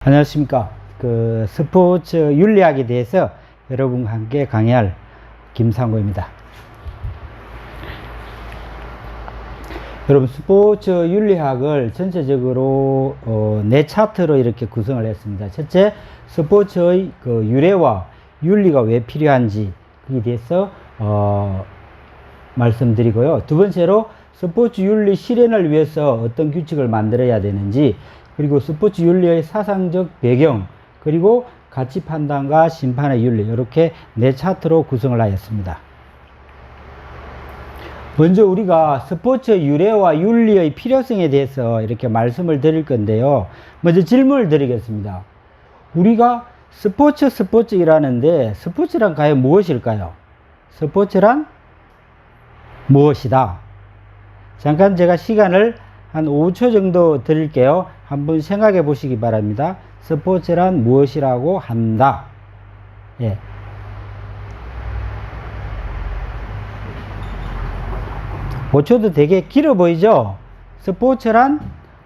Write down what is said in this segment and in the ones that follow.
안녕하십니까. 스포츠 윤리학에 대해서 여러분과 함께 강의할 김상구입니다. 여러분, 스포츠 윤리학을 전체적으로 네 차트로 이렇게 구성을 했습니다. 첫째, 스포츠의 유래와 윤리가 왜 필요한지 그에 대해서 말씀드리고요. 두 번째로 스포츠 윤리 실현을 위해서 어떤 규칙을 만들어야 되는지, 그리고 스포츠 윤리의 사상적 배경, 그리고 가치 판단과 심판의 윤리, 이렇게 네 차트로 구성을 하였습니다. 먼저 우리가 스포츠 유래와 윤리의 필요성에 대해서 이렇게 말씀을 드릴 건데요. 먼저 질문을 드리겠습니다. 우리가 스포츠 이라는데 스포츠란 과연 무엇일까요? 스포츠란 무엇이다? 잠깐 제가 시간을 한 5초 정도 드릴게요. 한번 생각해 보시기 바랍니다. 스포츠란 무엇이라고 한다? 예. 오 5초도 되게 길어 보이죠? 스포츠란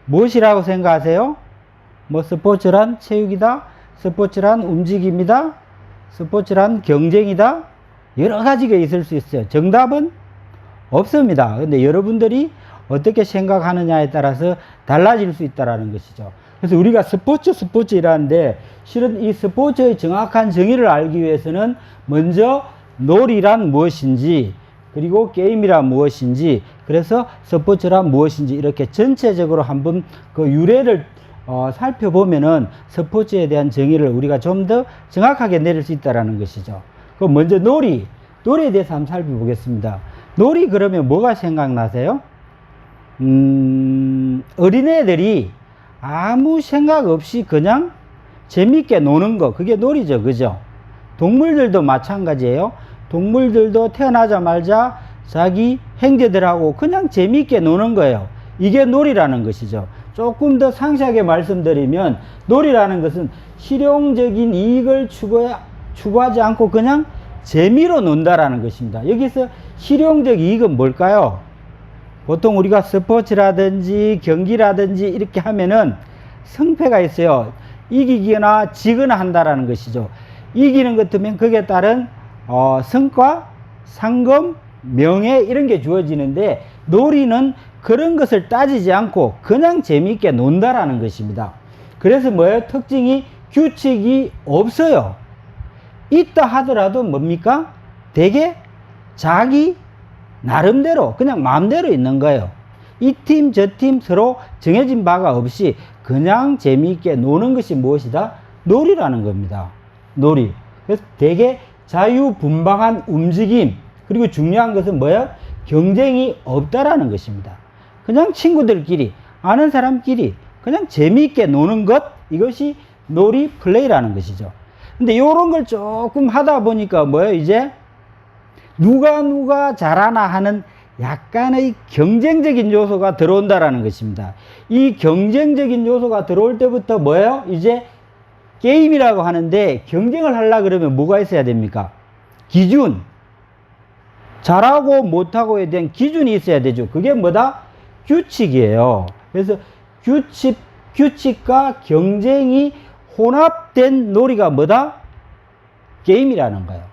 무엇이라고 생각하세요? 스포츠란 체육이다? 스포츠란 움직임이다? 스포츠란 경쟁이다? 여러 가지가 있을 수 있어요. 정답은 없습니다. 근데 여러분들이 어떻게 생각하느냐에 따라서 달라질 수 있다는 것이죠. 그래서 우리가 스포츠이라는데, 실은 이 스포츠의 정확한 정의를 알기 위해서는 먼저 놀이란 무엇인지, 그리고 게임이란 무엇인지, 그래서 스포츠란 무엇인지 이렇게 전체적으로 한번 그 유래를 살펴보면은 스포츠에 대한 정의를 우리가 좀 더 정확하게 내릴 수 있다는 것이죠. 그럼 먼저 놀이에 대해서 한번 살펴보겠습니다. 놀이 그러면 뭐가 생각나세요? 어린애들이 아무 생각 없이 그냥 재밌게 노는 거, 그게 놀이죠. 그죠? 동물들도 마찬가지예요. 동물들도 태어나자마자 자기 형제들하고 그냥 재밌게 노는 거예요. 이게 놀이라는 것이죠. 조금 더 상세하게 말씀드리면, 놀이라는 것은 실용적인 이익을 추구하지 않고 그냥 재미로 논다라는 것입니다. 여기서 실용적 이익은 뭘까요? 보통 우리가 스포츠라든지 경기라든지 이렇게 하면은 승패가 있어요. 이기거나 지거나 한다라는 것이죠. 이기는 것 같으면 거기에 따른 성과, 상금, 명예 이런 게 주어지는데, 놀이는 그런 것을 따지지 않고 그냥 재미있게 논다라는 것입니다. 그래서 뭐예요? 특징이 규칙이 없어요. 있다 하더라도 뭡니까? 되게 자기 나름대로 그냥 마음대로 있는 거예요. 이 팀 저 팀 서로 정해진 바가 없이 그냥 재미있게 노는 것이 무엇이다? 놀이라는 겁니다. 놀이. 그래서 되게 자유분방한 움직임, 그리고 중요한 것은 뭐예요? 경쟁이 없다라는 것입니다. 그냥 친구들끼리, 아는 사람끼리 그냥 재미있게 노는 것, 이것이 놀이 플레이라는 것이죠. 근데 이런 걸 조금 하다 보니까 뭐예요? 이제 누가 잘하나 하는 약간의 경쟁적인 요소가 들어온다라는 것입니다. 이 경쟁적인 요소가 들어올 때부터 뭐예요? 이제 게임이라고 하는데, 경쟁을 하려고 그러면 뭐가 있어야 됩니까? 기준. 잘하고 못하고에 대한 기준이 있어야 되죠. 그게 뭐다? 규칙이에요. 그래서 규칙과 경쟁이 혼합된 놀이가 뭐다? 게임이라는 거예요.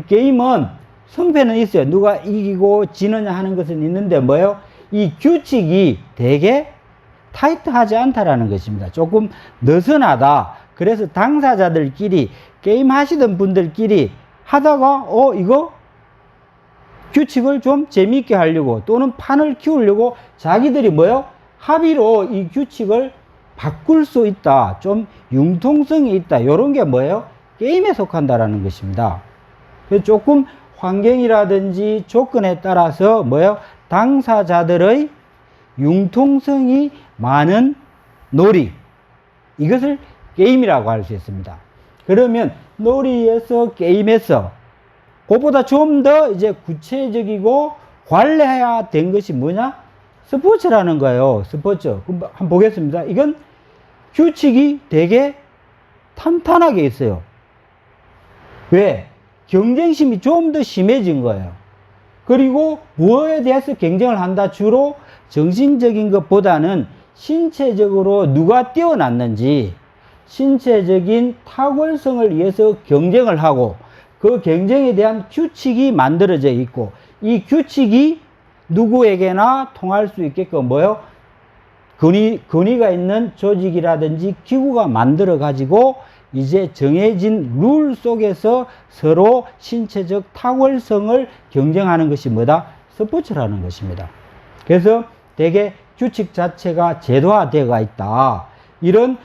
게임은 승패는 있어요. 누가 이기고 지느냐 하는 것은 있는데 뭐예요? 이 규칙이 되게 타이트하지 않다라는 것입니다. 조금 느슨하다. 그래서 당사자들끼리, 게임 하시던 분들끼리 하다가 이거 규칙을 좀 재미있게 하려고, 또는 판을 키우려고 자기들이 뭐예요? 합의로 이 규칙을 바꿀 수 있다, 좀 융통성이 있다, 이런 게 뭐예요? 게임에 속한다라는 것입니다. 그래서 조금 환경이라든지 조건에 따라서 뭐예요? 당사자들의 융통성이 많은 놀이, 이것을 게임이라고 할 수 있습니다. 그러면 놀이에서, 게임에서 그것보다 좀 더 이제 구체적이고 관리해야 된 것이 뭐냐? 스포츠라는 거예요. 스포츠. 한번 보겠습니다. 이건 규칙이 되게 탄탄하게 있어요. 왜? 경쟁심이 좀 더 심해진 거예요. 그리고 무엇에 대해서 경쟁을 한다? 주로 정신적인 것보다는 신체적으로 누가 뛰어났는지, 신체적인 탁월성을 위해서 경쟁을 하고 그 경쟁에 대한 규칙이 만들어져 있고 이 규칙이 누구에게나 통할 수 있게끔 뭐요? 권위가 있는 조직이라든지 기구가 만들어 가지고 이제 정해진 룰 속에서 서로 신체적 탁월성을 경쟁하는 것이 뭐다? 스포츠라는 것입니다. 그래서 대개 규칙 자체가 제도화되어 있다. 이런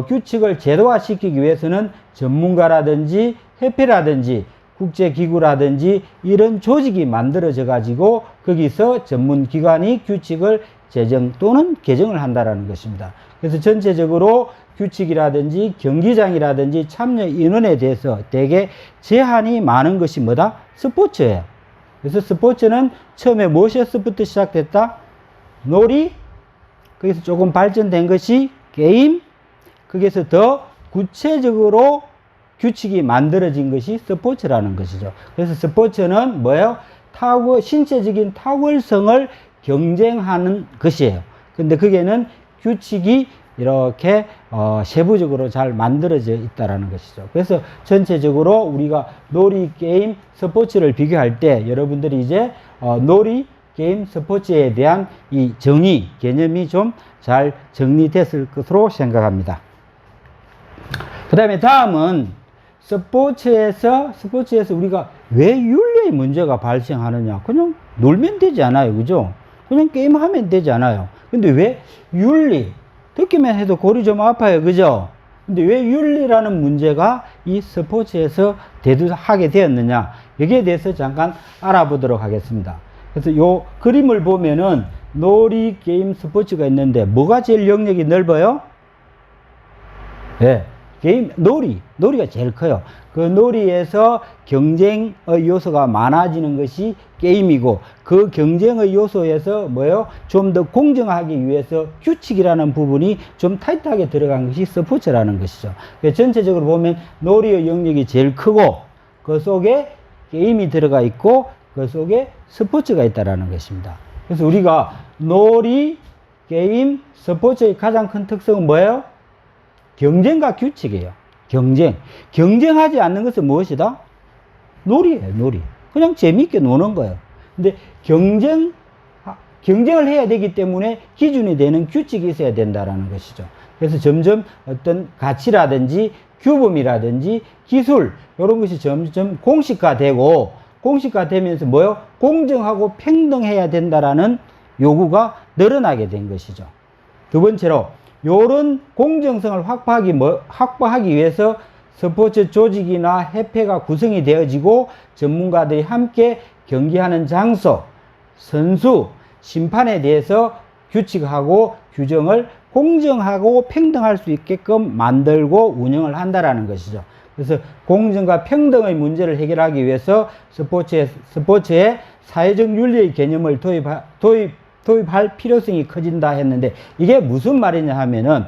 규칙을 제도화시키기 위해서는 전문가라든지 협회라든지 국제기구라든지 이런 조직이 만들어져 가지고 거기서 전문기관이 규칙을 제정 또는 개정을 한다는 것입니다. 그래서 전체적으로 규칙이라든지 경기장이라든지 참여 인원에 대해서 대개 제한이 많은 것이 뭐다? 스포츠예요. 그래서 스포츠는 처음에 무엇에서부터 시작됐다? 놀이, 거기서 조금 발전된 것이 게임, 거기서 더 구체적으로 규칙이 만들어진 것이 스포츠라는 것이죠. 그래서 스포츠는 뭐예요? 신체적인 탁월성을 경쟁하는 것이에요. 근데 거기에는 규칙이 이렇게 세부적으로 잘 만들어져 있다라는 것이죠. 그래서 전체적으로 우리가 놀이, 게임, 스포츠를 비교할 때 여러분들이 이제 놀이, 게임, 스포츠에 대한 이 정의, 개념이 좀 잘 정리됐을 것으로 생각합니다. 그 다음에 다음은 스포츠에서 우리가 왜 윤리의 문제가 발생하느냐. 그냥 놀면 되지 않아요. 그죠? 그냥 게임하면 되지 않아요. 근데 왜 윤리, 듣기만 해도 골이 좀 아파요. 그죠? 근데 왜 윤리라는 문제가 이 스포츠에서 대두하게 되었느냐. 여기에 대해서 잠깐 알아보도록 하겠습니다. 그래서 요 그림을 보면은 놀이, 게임, 스포츠가 있는데 뭐가 제일 영역이 넓어요? 네. 놀이가 제일 커요. 그 놀이에서 경쟁의 요소가 많아지는 것이 게임이고, 그 경쟁의 요소에서 뭐예요? 좀 더 공정하기 위해서 규칙이라는 부분이 좀 타이트하게 들어간 것이 스포츠라는 것이죠. 전체적으로 보면 놀이의 영역이 제일 크고, 그 속에 게임이 들어가 있고, 그 속에 스포츠가 있다는 것입니다. 그래서 우리가 놀이, 게임, 스포츠의 가장 큰 특성은 뭐예요? 경쟁과 규칙이에요. 경쟁하지 않는 것은 무엇이다? 놀이에요, 놀이. 그냥 재미있게 노는 거예요. 근데 경쟁을 해야 되기 때문에 기준이 되는 규칙이 있어야 된다는 것이죠. 그래서 점점 어떤 가치라든지 규범이라든지 기술, 이런 것이 점점 공식화되면서 뭐요? 공정하고 평등해야 된다라는 요구가 늘어나게 된 것이죠. 두 번째로, 요런 공정성을 확보하기 위해서 스포츠 조직이나 협회가 구성이 되어지고 전문가들이 함께 경기하는 장소, 선수, 심판에 대해서 규칙하고 규정을 공정하고 평등할 수 있게끔 만들고 운영을 한다라는 것이죠. 그래서 공정과 평등의 문제를 해결하기 위해서 스포츠에 사회적 윤리의 개념을 도입할 필요성이 커진다 했는데, 이게 무슨 말이냐 하면은,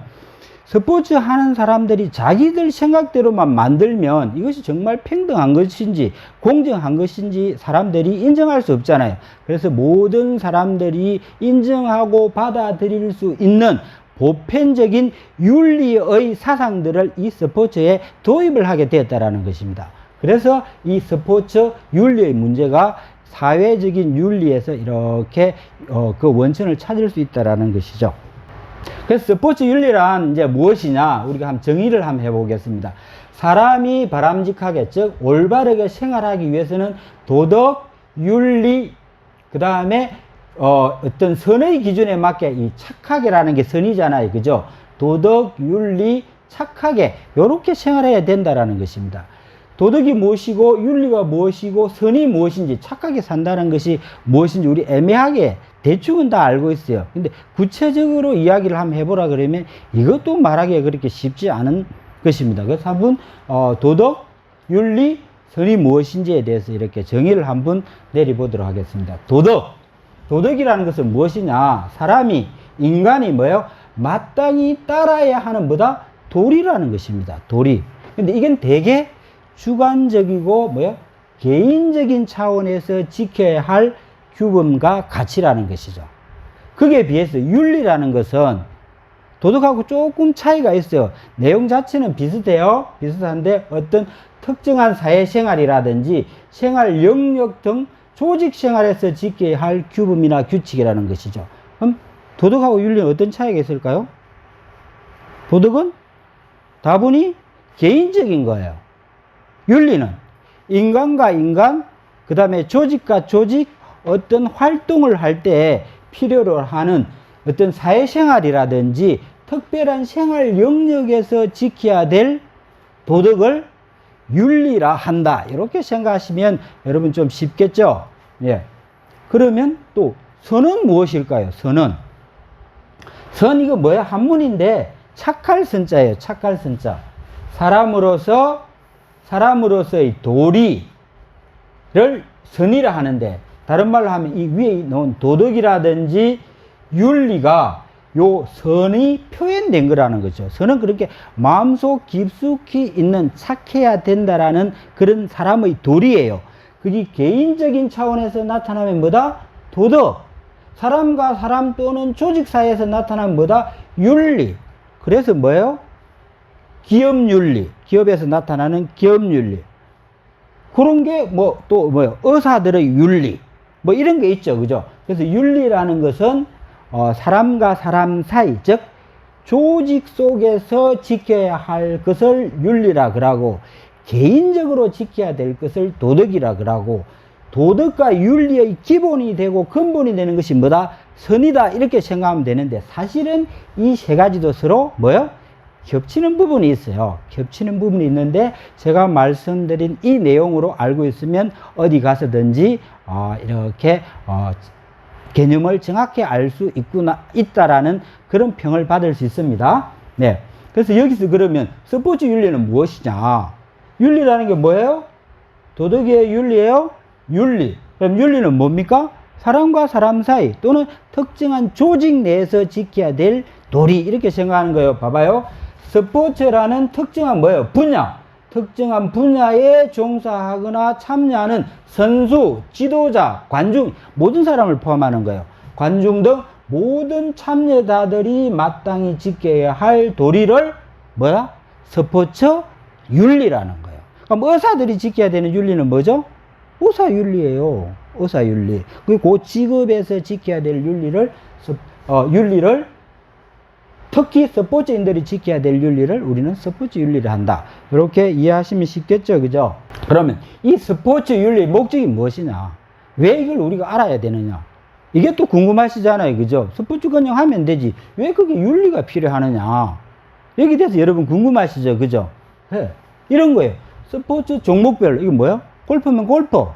스포츠 하는 사람들이 자기들 생각대로만 만들면 이것이 정말 평등한 것인지 공정한 것인지 사람들이 인정할 수 없잖아요. 그래서 모든 사람들이 인정하고 받아들일 수 있는 보편적인 윤리의 사상들을 이 스포츠에 도입을 하게 되었다는 것입니다. 그래서 이 스포츠 윤리의 문제가 사회적인 윤리에서 이렇게 그 원천을 찾을 수 있다는 것이죠. 그래서 스포츠 윤리란 이제 무엇이냐, 우리가 한번 정의를 한번 해보겠습니다. 사람이 바람직하게, 즉 올바르게 생활하기 위해서는 도덕, 윤리, 그 다음에 어떤 선의 기준에 맞게, 이 착하게라는 게 선이잖아요. 그죠? 도덕, 윤리, 착하게, 요렇게 생활해야 된다라는 것입니다. 도덕이 무엇이고 윤리가 무엇이고 선이 무엇인지, 착하게 산다는 것이 무엇인지 우리 애매하게 대충은 다 알고 있어요. 근데 구체적으로 이야기를 한번 해보라 그러면 이것도 말하기가 그렇게 쉽지 않은 것입니다. 그래서 한번 도덕, 윤리, 선이 무엇인지에 대해서 이렇게 정의를 한번 내려보도록 하겠습니다. 도덕이라는 것은 무엇이냐? 인간이 뭐예요? 마땅히 따라야 하는 뭐다? 도리라는 것입니다. 도리. 근데 이건 되게 주관적이고 개인적인 차원에서 지켜야 할 규범과 가치라는 것이죠. 거기에 비해서 윤리라는 것은 도덕하고 조금 차이가 있어요. 내용 자체는 비슷해요. 비슷한데 어떤 특정한 사회생활이라든지 생활 영역 등 조직 생활에서 지켜야 할 규범이나 규칙이라는 것이죠. 그럼 도덕하고 윤리는 어떤 차이가 있을까요? 도덕은 다분히 개인적인 거예요. 윤리는 인간과 인간, 그 다음에 조직과 조직 어떤 활동을 할 때 필요로 하는 어떤 사회생활이라든지 특별한 생활 영역에서 지켜야 될 도덕을 윤리라 한다. 이렇게 생각하시면 여러분 좀 쉽겠죠? 예. 그러면 또 선은 무엇일까요? 선은. 선 이거 뭐야? 한문인데 착할 선자예요. 착할 선자. 사람으로서의 도리를 선이라 하는데 다른 말로 하면 이 위에 놓은 도덕이라든지 윤리가 요 선이 표현된 거라는 거죠. 선은 그렇게 마음속 깊숙이 있는 착해야 된다라는 그런 사람의 도리예요. 그게 개인적인 차원에서 나타나면 뭐다? 도덕. 사람과 사람 또는 조직 사이에서 나타나면 뭐다? 윤리. 그래서 뭐예요? 기업윤리. 기업에서 나타나는 기업윤리. 그런 게 또 뭐예요? 의사들의 윤리. 뭐 이런 게 있죠. 그죠? 그래서 윤리라는 것은 사람과 사람 사이, 즉 조직 속에서 지켜야 할 것을 윤리라 그러고 개인적으로 지켜야 될 것을 도덕이라 그러고 도덕과 윤리의 기본이 되고 근본이 되는 것이 뭐다? 선이다. 이렇게 생각하면 되는데 사실은 이 세 가지도 서로 뭐요? 겹치는 부분이 있어요. 겹치는 부분이 있는데 제가 말씀드린 이 내용으로 알고 있으면 어디 가서든지 이렇게 개념을 정확히 알 수 있다라는 그런 평을 받을 수 있습니다. 네. 그래서 여기서 그러면 스포츠 윤리는 무엇이냐? 윤리라는 게 뭐예요? 도덕의 윤리예요? 윤리. 그럼 윤리는 뭡니까? 사람과 사람 사이 또는 특정한 조직 내에서 지켜야 될 도리 이렇게 생각하는 거예요. 봐봐요. 스포츠라는 특정한 뭐예요? 분야. 특정한 분야에 종사하거나 참여하는 선수, 지도자, 관중, 모든 사람을 포함하는 거예요. 관중 등 모든 참여자들이 마땅히 지켜야 할 도리를 뭐야? 스포츠 윤리라는 거예요. 그럼 의사들이 지켜야 되는 윤리는 뭐죠? 의사윤리예요. 의사윤리. 그리고 그 직업에서 지켜야 될 윤리를 특히 스포츠인들이 지켜야 될 윤리를 우리는 스포츠 윤리를 한다. 이렇게 이해하시면 쉽겠죠. 그죠? 그러면 이 스포츠 윤리의 목적이 무엇이냐? 왜 이걸 우리가 알아야 되느냐? 이게 또 궁금하시잖아요. 그죠? 스포츠 그냥 하면 되지. 왜 그게 윤리가 필요하느냐? 여기 대해서 여러분 궁금하시죠? 그죠? 네. 이런 거예요. 스포츠 종목별로. 이거 뭐야? 골프면 골프,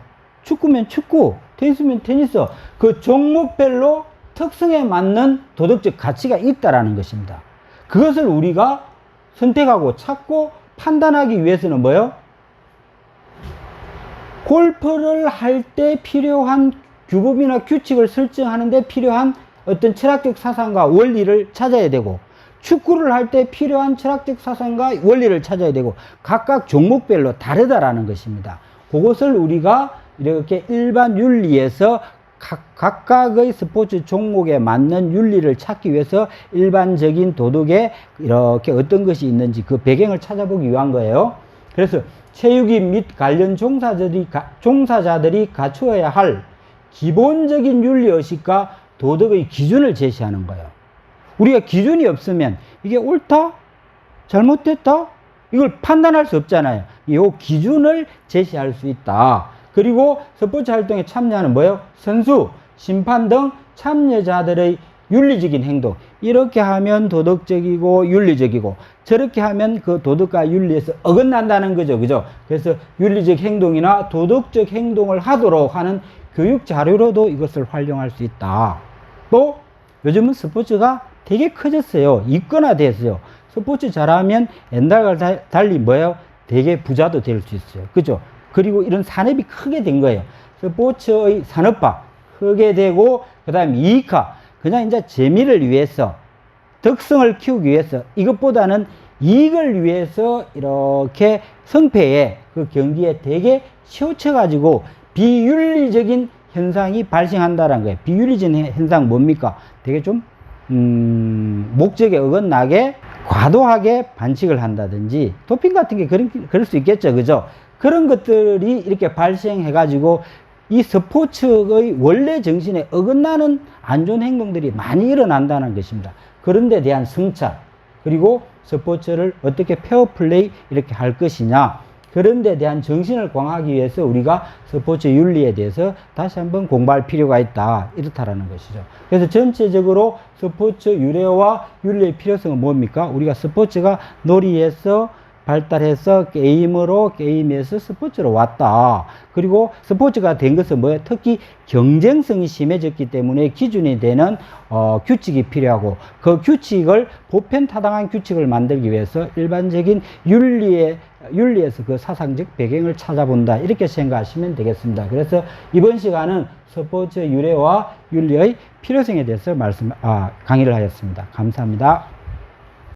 축구면 축구, 테니스면 테니스. 그 종목별로 특성에 맞는 도덕적 가치가 있다라는 것입니다. 그것을 우리가 선택하고 찾고 판단하기 위해서는 뭐예요? 골프를 할 때 필요한 규범이나 규칙을 설정하는 데 필요한 어떤 철학적 사상과 원리를 찾아야 되고 축구를 할 때 필요한 철학적 사상과 원리를 찾아야 되고 각각 종목별로 다르다라는 것입니다. 그것을 우리가 이렇게 일반 윤리에서 각각의 스포츠 종목에 맞는 윤리를 찾기 위해서 일반적인 도덕에 이렇게 어떤 것이 있는지 그 배경을 찾아보기 위한 거예요. 그래서 체육인 및 관련 종사자들이 갖추어야 할 기본적인 윤리의식과 도덕의 기준을 제시하는 거예요. 우리가 기준이 없으면 이게 옳다? 잘못됐다? 이걸 판단할 수 없잖아요. 이 기준을 제시할 수 있다. 그리고 스포츠 활동에 참여하는 뭐예요? 선수, 심판 등 참여자들의 윤리적인 행동. 이렇게 하면 도덕적이고 윤리적이고 저렇게 하면 그 도덕과 윤리에서 어긋난다는 거죠. 그죠? 그래서 윤리적 행동이나 도덕적 행동을 하도록 하는 교육 자료로도 이것을 활용할 수 있다. 또 요즘은 스포츠가 되게 커졌어요. 이권화됐어요. 스포츠 잘하면 옛날과 달리 뭐예요? 되게 부자도 될 수 있어요. 그죠? 그리고 이런 산업이 크게 된 거예요. 스포츠의 산업화 크게 되고 그 다음에 이익화 그냥 이제 재미를 위해서 덕성을 키우기 위해서 이것보다는 이익을 위해서 이렇게 성패에 그 경기에 되게 치우쳐 가지고 비윤리적인 현상이 발생한다는 거예요. 비윤리적인 현상 뭡니까? 되게 좀 목적에 어긋나게 과도하게 반칙을 한다든지, 도핑 같은 게 그럴 수 있겠죠. 그죠? 그런 것들이 이렇게 발생해 가지고 이 스포츠의 원래 정신에 어긋나는 안 좋은 행동들이 많이 일어난다는 것입니다. 그런 데 대한 성찰, 그리고 스포츠를 어떻게 페어플레이 이렇게 할 것이냐, 그런 데 대한 정신을 강화하기 위해서 우리가 스포츠 윤리에 대해서 다시 한번 공부할 필요가 있다, 이렇다라는 것이죠. 그래서 전체적으로 스포츠 유래와 윤리의 필요성은 뭡니까? 우리가 스포츠가 놀이에서 발달해서 게임에서 스포츠로 왔다. 그리고 스포츠가 된 것은 뭐예요? 특히 경쟁성이 심해졌기 때문에 기준이 되는 규칙이 필요하고, 그 규칙을 보편타당한 규칙을 만들기 위해서 일반적인 윤리에서 그 사상적 배경을 찾아본다, 이렇게 생각하시면 되겠습니다. 그래서 이번 시간은 스포츠 유래와 윤리의 필요성에 대해서 강의를 하였습니다. 감사합니다.